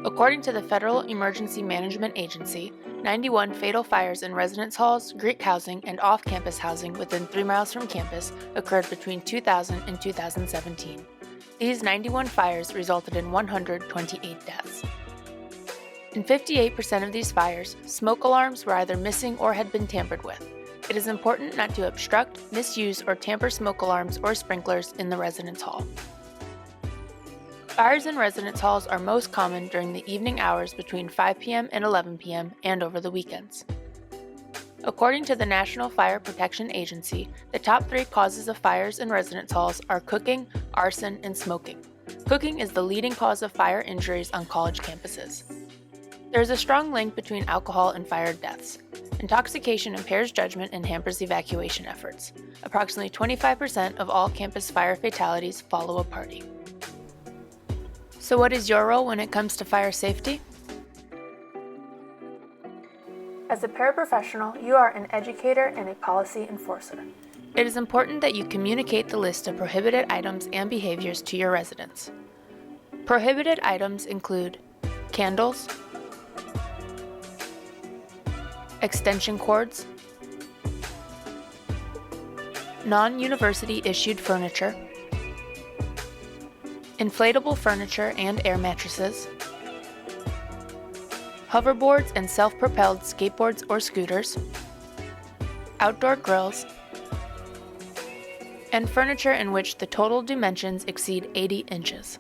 According to the Federal Emergency Management Agency, 91 fatal fires in residence halls, Greek housing, and off-campus housing within 3 miles from campus occurred between 2000 and 2017. These 91 fires resulted in 128 deaths. In 58% of these fires, smoke alarms were either missing or had been tampered with. It is important not to obstruct, misuse, or tamper smoke alarms or sprinklers in the residence hall. Fires in residence halls are most common during the evening hours between 5 p.m. and 11 p.m. and over the weekends. According to the National Fire Protection Agency, the top 3 causes of fires in residence halls are cooking, arson, and smoking. Cooking is the leading cause of fire injuries on college campuses. There is a strong link between alcohol and fire deaths. Intoxication impairs judgment and hampers evacuation efforts. Approximately 25% of all campus fire fatalities follow a party. So what is your role when it comes to fire safety? As a paraprofessional, you are an educator and a policy enforcer. It is important that you communicate the list of prohibited items and behaviors to your residents. Prohibited items include candles, extension cords, non-university issued furniture, inflatable furniture and air mattresses, hoverboards and self-propelled skateboards or scooters, outdoor grills, and furniture in which the total dimensions exceed 80 inches.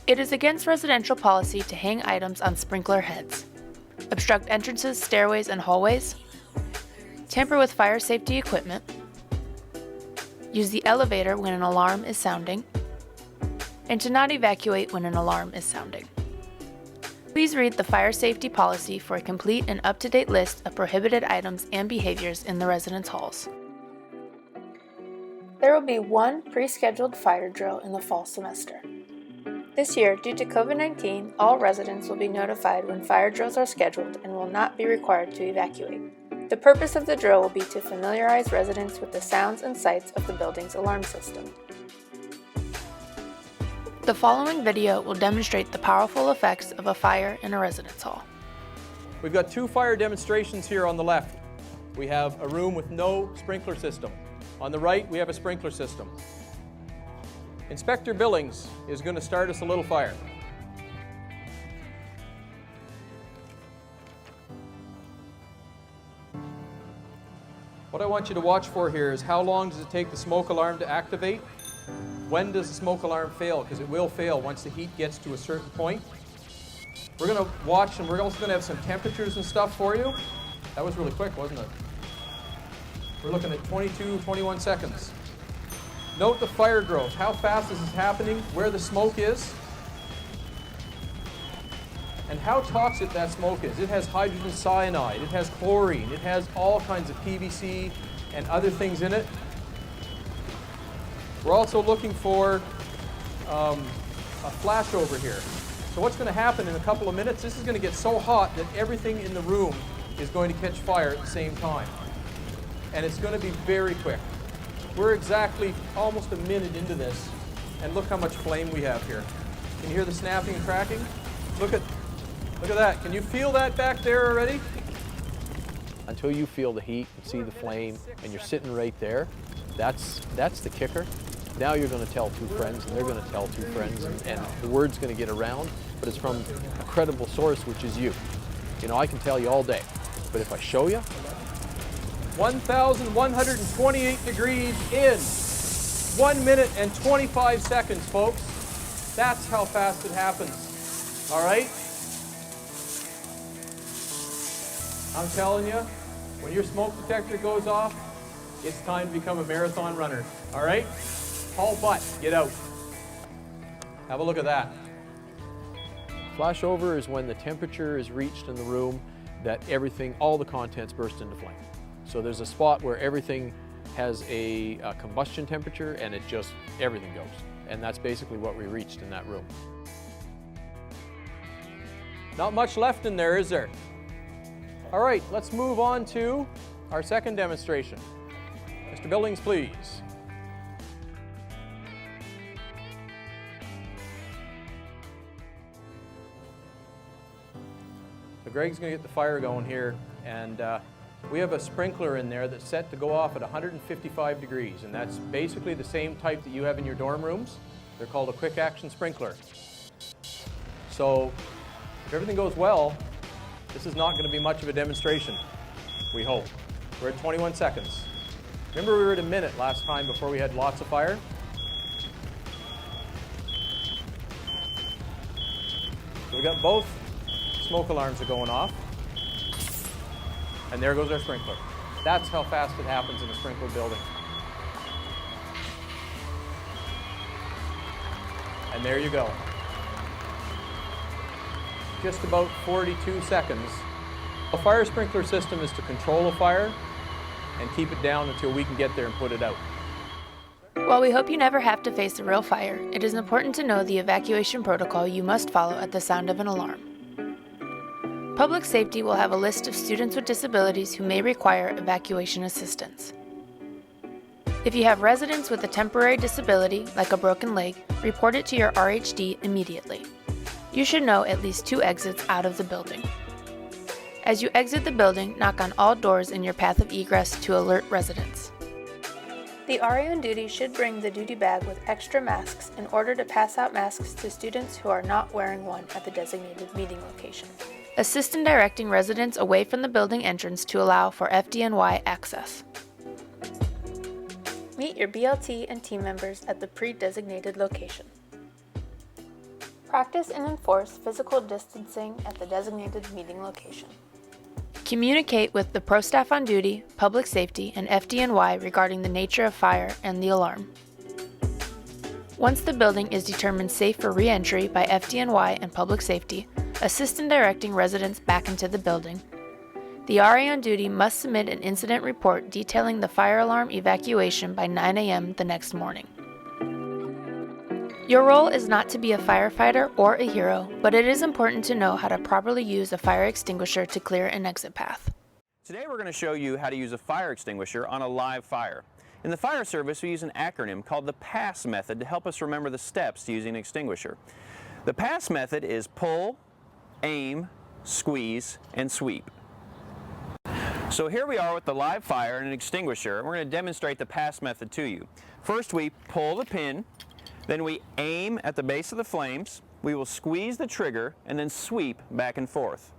It is against residential policy to hang items on sprinkler heads, obstruct entrances, stairways, and hallways, tamper with fire safety equipment, use the elevator when an alarm is sounding, and to not evacuate when an alarm is sounding. Please read the fire safety policy for a complete and up-to-date list of prohibited items and behaviors in the residence halls. There will be one pre-scheduled fire drill in the fall semester. This year, due to COVID-19, all residents will be notified when fire drills are scheduled and will not be required to evacuate. The purpose of the drill will be to familiarize residents with the sounds and sights of the building's alarm system. The following video will demonstrate the powerful effects of a fire in a residence hall. We've got 2 fire demonstrations here on the left. We have a room with no sprinkler system. On the right, we have a sprinkler system. Inspector Billings is going to start us a little fire. What I want you to watch for here is how long does it take the smoke alarm to activate? When does the smoke alarm fail? Because it will fail once the heat gets to a certain point. We're going to watch, and we're also going to have some temperatures and stuff for you. That was really quick, wasn't it? We're looking at 22, 21 seconds. Note the fire growth, how fast this is happening, where the smoke is, and how toxic that smoke is. It has hydrogen cyanide, it has chlorine, it has all kinds of PVC and other things in it. We're also looking for a flashover here. So what's going to happen in a couple of minutes, this is going to get so hot that everything in the room is going to catch fire at the same time. And it's going to be very quick. We're exactly almost a minute into this, and look how much flame we have here. Can you hear the snapping and cracking? Look at that. Can you feel that back there already? Until you feel the heat and see the flame, and you're sitting right there, that's the kicker. Now you're going to tell 2 friends, and they're going to tell 2 friends, and the word's going to get around, but it's from a credible source, which is you. You know, I can tell you all day, but if I show you, 1,128 degrees in 1 minute and 25 seconds, folks. That's how fast it happens. All right? I'm telling you, when your smoke detector goes off, it's time to become a marathon runner. All right? Haul butt, get out. Have a look at that. flashover is when the temperature is reached in the room that everything, all the contents burst into flame. So there's a spot where everything has a combustion temperature and it just, everything goes. And that's basically what we reached in that room. Not much left in there, is there? All right, let's move on to our second demonstration. Mr. Billings, please. Greg's going to get the fire going here, and we have a sprinkler in there that's set to go off at 155 degrees, and that's basically the same type that you have in your dorm rooms. They're called a quick action sprinkler. So if everything goes well, this is not going to be much of a demonstration, we hope. We're at 21 seconds. Remember we were at a minute last time before we had lots of fire? So we got both smoke alarms are going off. And there goes our sprinkler. That's how fast it happens in a sprinkled building. And there you go. Just about 42 seconds. A fire sprinkler system is to control a fire and keep it down until we can get there and put it out. While we hope you never have to face a real fire, it is important to know the evacuation protocol you must follow at the sound of an alarm. Public Safety will have a list of students with disabilities who may require evacuation assistance. If you have residents with a temporary disability, like a broken leg, report it to your RHD immediately. You should know at least 2 exits out of the building. As you exit the building, knock on all doors in your path of egress to alert residents. The RA on duty should bring the duty bag with extra masks in order to pass out masks to students who are not wearing one at the designated meeting location. Assist in directing residents away from the building entrance to allow for FDNY access. Meet your BLT and team members at the pre-designated location. Practice and enforce physical distancing at the designated meeting location. Communicate with the pro staff on duty, public safety, and FDNY regarding the nature of fire and the alarm. Once the building is determined safe for re-entry by FDNY and public safety, assist in directing residents back into the building. The RA on duty must submit an incident report detailing the fire alarm evacuation by 9 a.m. the next morning. Your role is not to be a firefighter or a hero, but it is important to know how to properly use a fire extinguisher to clear an exit path. Today we're going to show you how to use a fire extinguisher on a live fire. In the fire service, we use an acronym called the PASS method to help us remember the steps to using an extinguisher. The PASS method is pull, aim, squeeze, and sweep. So here we are with the live fire and an extinguisher. We're going to demonstrate the PASS method to you. First we pull the pin, then we aim at the base of the flames, we will squeeze the trigger, and then sweep back and forth.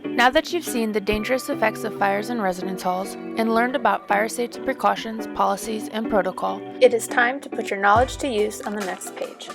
Now that you've seen the dangerous effects of fires in residence halls and learned about fire safety precautions, policies, and protocol, it is time to put your knowledge to use on the next page.